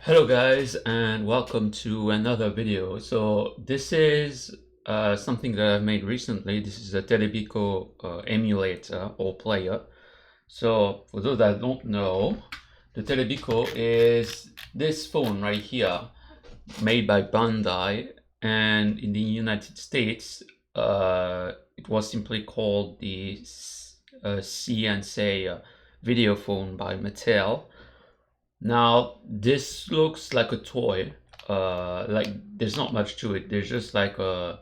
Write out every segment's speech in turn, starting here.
Hello guys, and welcome to another video. So this is something that I've made recently. This is a Terebikko emulator or player. So for those that don't know, the Terebikko is this phone right here, made by Bandai, and in the United States it was simply called the CNC video phone by Mattel. Now, this looks like a toy. Like there's not much to it. There's just like a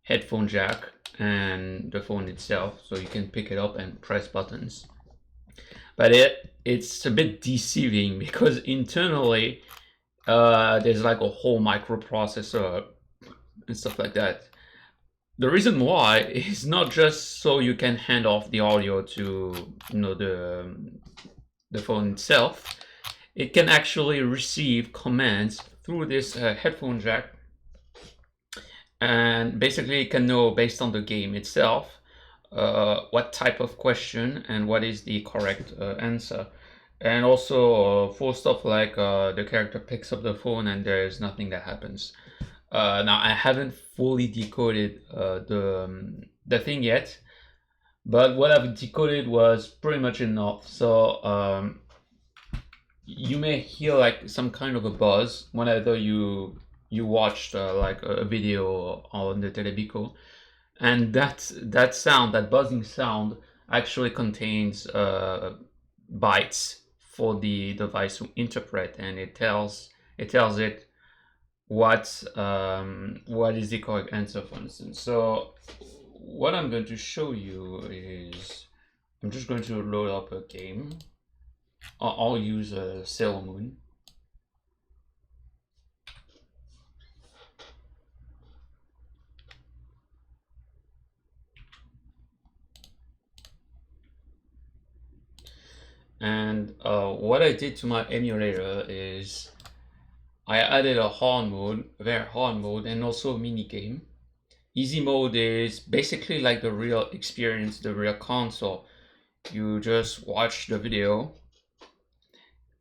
headphone jack and the phone itself, so you can pick it up and press buttons. But it's a bit deceiving because internally there's like a whole microprocessor and stuff like that. The reason why is not just so you can hand off the audio to the phone itself. It can actually receive commands through this headphone jack, and basically it can know based on the game itself what type of question and what is the correct answer. And also for stuff like the character picks up the phone and there's nothing that happens. Now I haven't fully decoded the thing yet, but what I've decoded was pretty much enough. So you may hear like some kind of a buzz whenever you watched like a video on the Terebikko, and that sound, that buzzing sound, actually contains bytes for the device to interpret, and it tells it what is the correct answer, for instance. So what I'm going to show you is I'm just going to load up a game. I'll use Sailormoon Moon. And what I did to my emulator is I added a hard mode, very hard mode, and also a minigame. Easy mode is basically like the real experience, the real console. You just watch the video,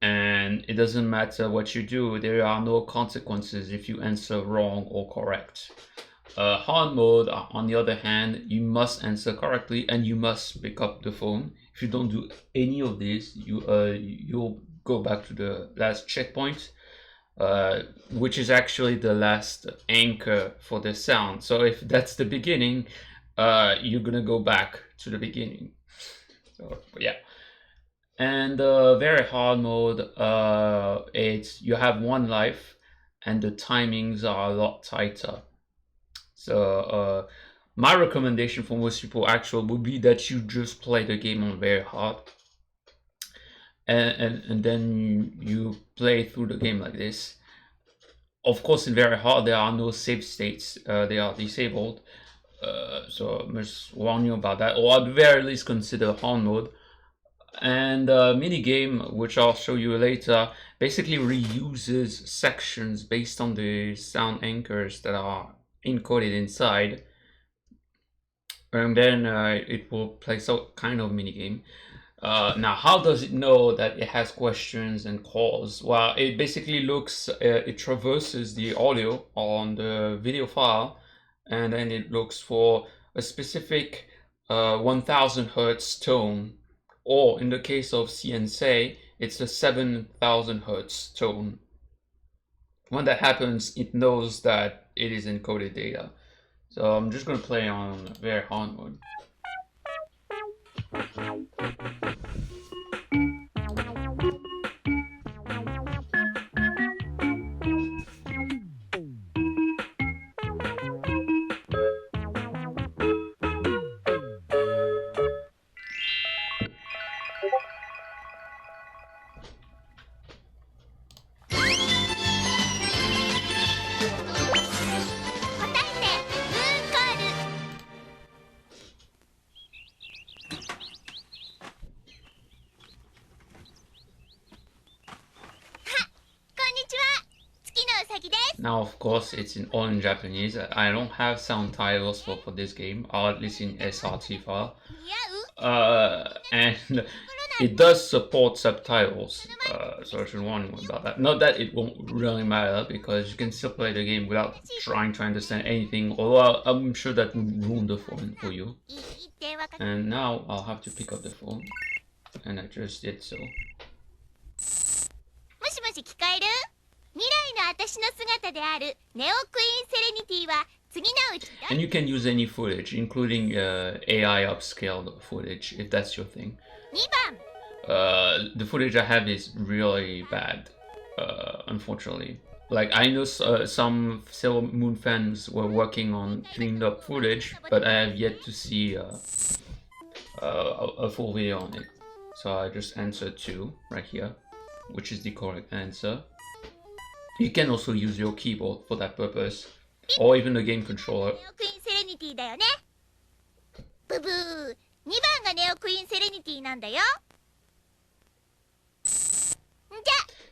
and it doesn't matter what you do, there are no consequences if you answer wrong or correct. Hard mode, on the other hand, you must answer correctly and you must pick up the phone. If you don't do any of this, you'll go back to the last checkpoint, which is actually the last anchor for the sound. So if that's the beginning, you're gonna go back to the beginning. So yeah. And very hard mode, it's you have one life and the timings are a lot tighter. So my recommendation for most people actually would be that you just play the game on very hard, and then you play through the game like this. Of course, in very hard there are no save states, they are disabled, so I must warn you about that, or at the very least consider hard mode. And minigame, which I'll show you later, basically reuses sections based on the sound anchors that are encoded inside, and then it will play some kind of minigame. Now, how does it know that it has questions and calls? Well, it basically looks, it traverses the audio on the video file, and then it looks for a specific 1000 hertz tone, or in the case of CNC, it's a 7000 hertz tone. When that happens, it knows that it is encoded data. So I'm just going to play on very hard mode. Now, of course, it's all in Japanese. I don't have sound titles for this game, or at least in SRT file. And it does support subtitles, so I should warn you about that. Not that it won't really matter, because you can still play the game without trying to understand anything, although I'm sure that would ruin the phone for you. And now I'll have to pick up the phone, and I just did so. And you can use any footage, including AI upscaled footage, if that's your thing. The footage I have is really bad, unfortunately. Like, I know some Sailormoon Moon fans were working on cleaned up footage, but I have yet to see a full video on it. So I just answered 2 right here, which is the correct answer. You can also use your keyboard for that purpose, or even the game controller.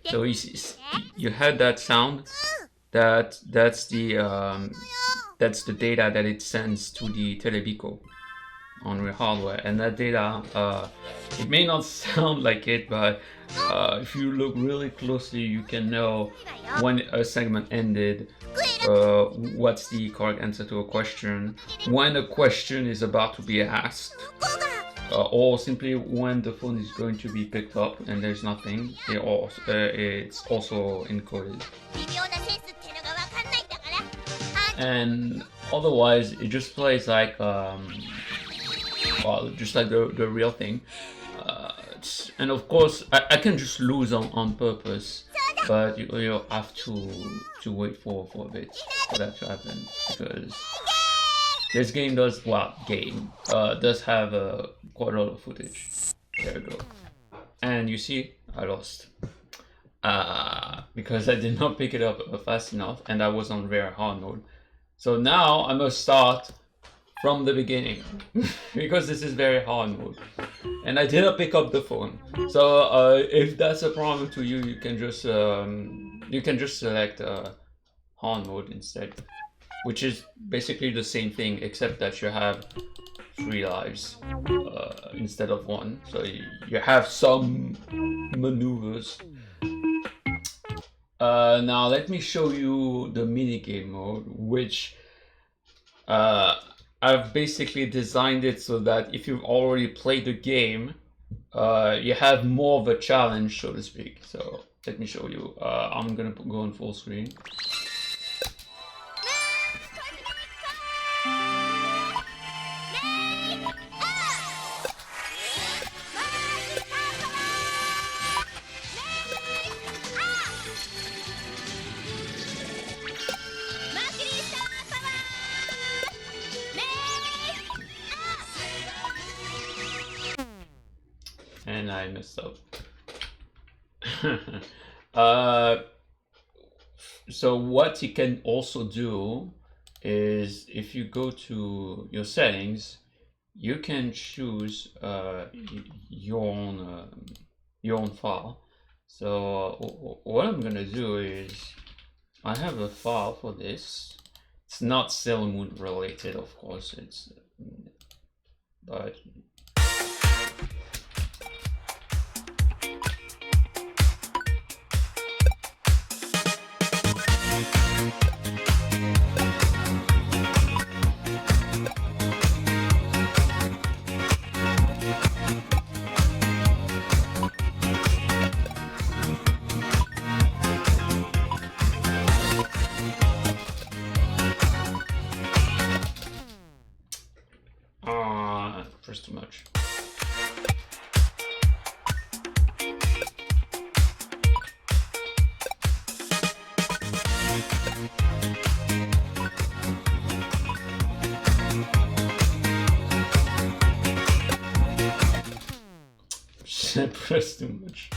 So you heard that sound? That's the data that it sends to the Terebikko on your hardware, and that data, it may not sound like it, but if you look really closely, you can know when a segment ended, what's the correct answer to a question, when a question is about to be asked, or simply when the phone is going to be picked up and there's nothing. It's also encoded. And otherwise, it just plays like well, just like the real thing. And of course, I can just lose on purpose, but you have to wait for a bit for that to happen, because this game does, well, does have quite a lot of footage. There we go. And you see, I lost. Because I did not pick it up fast enough, and I was on very hard mode. So now I must start from the beginning, because this is very hard mode. And I didn't pick up the phone. So if that's a problem to you, you can just select hard mode instead, which is basically the same thing, except that you have 3 lives instead of 1. So you have some maneuvers. Now let me show you the minigame mode, which I've basically designed it so that if you've already played the game, you have more of a challenge, so to speak. So let me show you. I'm gonna go on full screen. And I messed up. So what you can also do is, if you go to your settings, you can choose your own file. So what I'm gonna do is, I have a file for this. It's not Sailormoon related, of course. But too much. I pressed too much.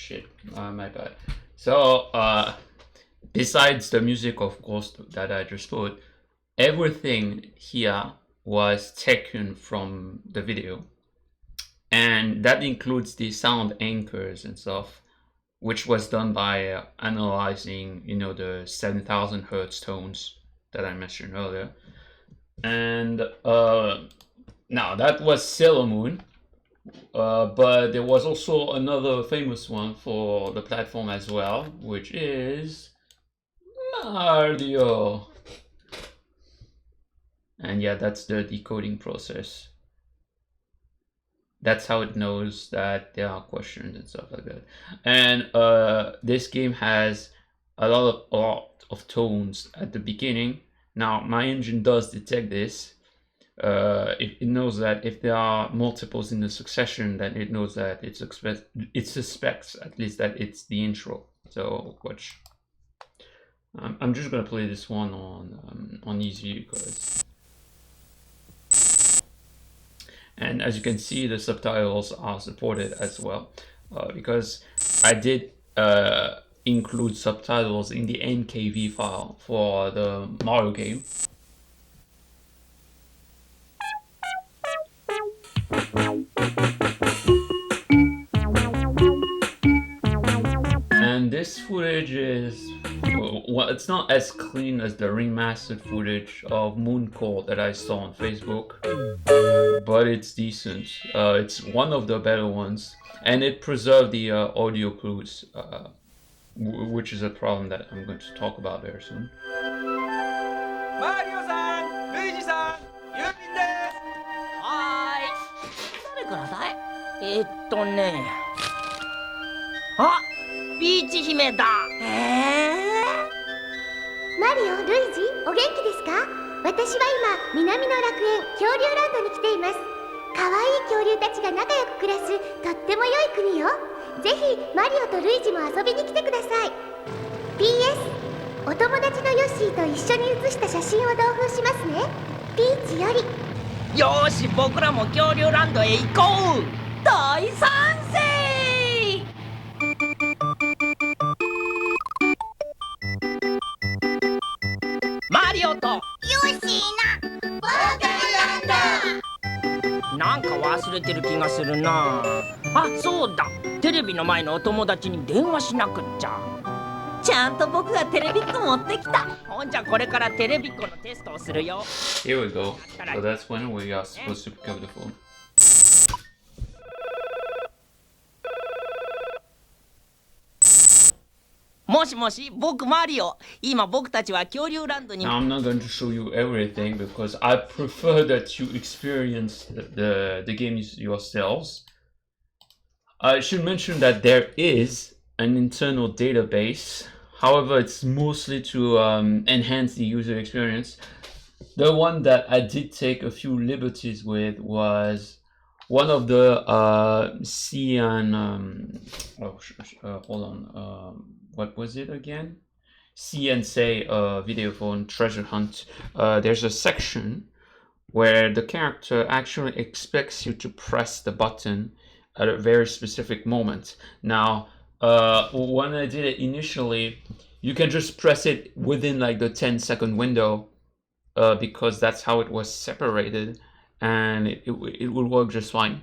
shit, my bad. So, besides the music, of course, that I just put, everything here was taken from the video. And that includes the sound anchors and stuff, which was done by analyzing, you know, the 7,000 hertz tones that I mentioned earlier. And now that was Sailormoon Moon, but there was also another famous one for the platform as well, which is Mario. And yeah, that's the decoding process. That's how it knows that there are questions and stuff like that. And this game has a lot of tones at the beginning. Now, my engine does detect this. It knows that if there are multiples in the succession, then it knows that it suspects at least that it's the intro. So watch. I'm just gonna play this one on easy because. And as you can see, the subtitles are supported as well, because I did include subtitles in the NKV file for the Mario game. And this footage is, well, it's not as clean as the remastered footage of Moon Call that I saw on Facebook, but it's decent. It's one of the better ones, and it preserved the audio clues, which is a problem that I'm going to talk about very soon. Mario-san! Luigi-san! Yubin desu! Hi! 誰からだい？あ、ピーチ姫だ。マリオ、ルイージ、お元気ですか？私は今、南の楽園、恐竜ランドに来ています。かわいい恐竜たちが仲良く暮らす、とっても良い国よ。ぜひ、マリオとルイージも遊びに来てください。PS、お友達のヨッシーと一緒に写した写真を同封しますね。ピーチより。よーし、僕らも恐竜ランドへ行こう。大賛成。マリオとヨッシーな、バカランド。なんか忘れてる気がするな。あ、そうだ。テレビの前のお友達に電話しなくっちゃ。ちゃんと僕がテレビック持ってきた。ほんじゃこれからテレビックのテストをするよ。Here we go. So that's when we are supposed to pick up the phone. もしもし、僕マリオ。今僕たちは恐竜ランドに。Now I'm not going to show you everything because I prefer that you experience the games yourselves. I should mention that there is an internal database. However, it's mostly to enhance the user experience. The one that I did take a few liberties with was one of the hold on. What was it again? See and Say video phone treasure hunt. There's a section where the character actually expects you to press the button at a very specific moment. Now, when I did it initially, you can just press it within like the 10-second window, because that's how it was separated, and it will work just fine.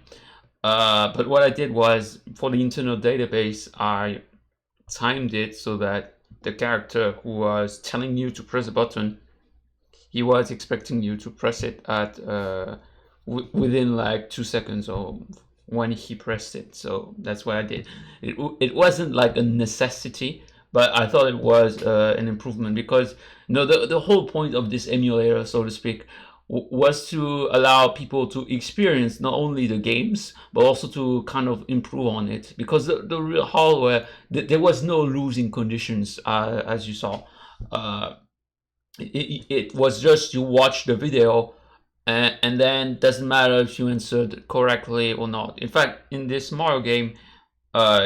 But what I did was, for the internal database, I timed it so that the character who was telling you to press a button, he was expecting you to press it at within like 2 seconds or when he pressed it. So that's what I did. It wasn't like a necessity, but I thought it was an improvement, because the whole point of this emulator, so to speak, was to allow people to experience not only the games but also to kind of improve on it, because the real hardware, there was no losing conditions, as you saw. It was just you watch the video and then doesn't matter if you answered correctly or not. In fact, in this Mario game,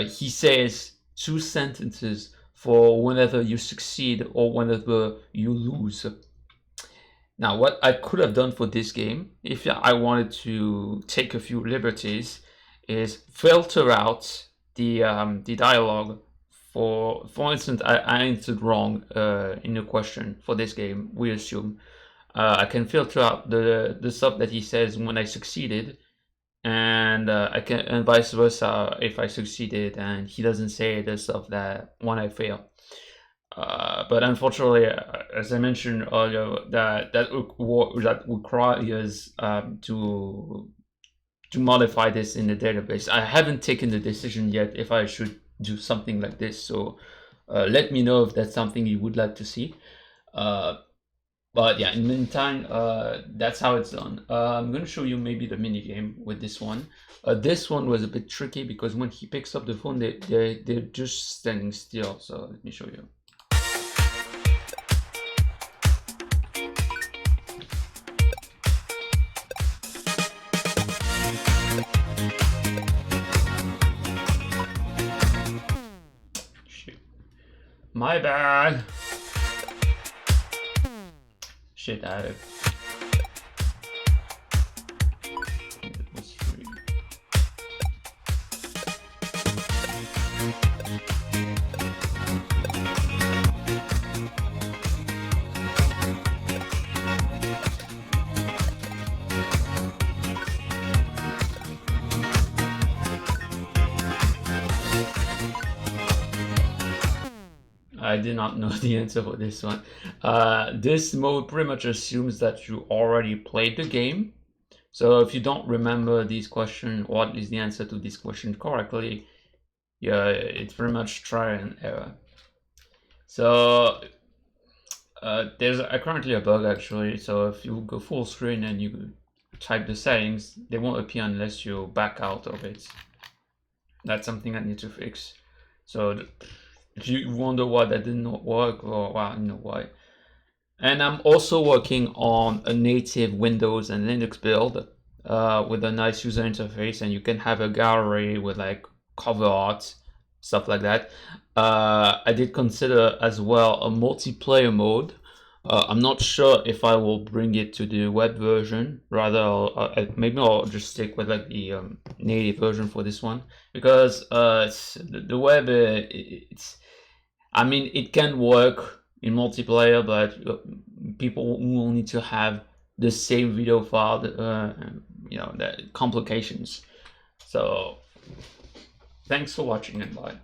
he says 2 sentences for whenever you succeed or whenever you lose. Now, what I could have done for this game, if I wanted to take a few liberties, is filter out the dialogue. For instance, I answered wrong in a question for this game. We assume I can filter out the stuff that he says when I succeeded, and I can, and vice versa if I succeeded and he doesn't say the stuff that when I fail. But unfortunately, as I mentioned earlier, that requires to modify this in the database. I haven't taken the decision yet if I should do something like this, so let me know if that's something you would like to see. But yeah, in the meantime, that's how it's done. I'm going to show you maybe the minigame with this one. This one was a bit tricky because when he picks up the phone, they're just standing still. So let me show you. Shit. My bad. Shit, I had it. It was free. I did not know the answer for this one. This mode pretty much assumes that you already played the game. So if you don't remember these questions, what is the answer to this question correctly, yeah, it's pretty much try and error. So there's currently a bug actually. So if you go full screen and you type the settings, they won't appear unless you back out of it. That's something I need to fix. So if you wonder why that didn't work, or well, you know why. And I'm also working on a native Windows and Linux build with a nice user interface, and you can have a gallery with like cover art, stuff like that. I did consider as well a multiplayer mode. I'm not sure if I will bring it to the web version. Rather, maybe I'll just stick with like the native version for this one, because the web, I mean, it can work in multiplayer, but people will need to have the same video file, you know, the complications. So, thanks for watching and bye.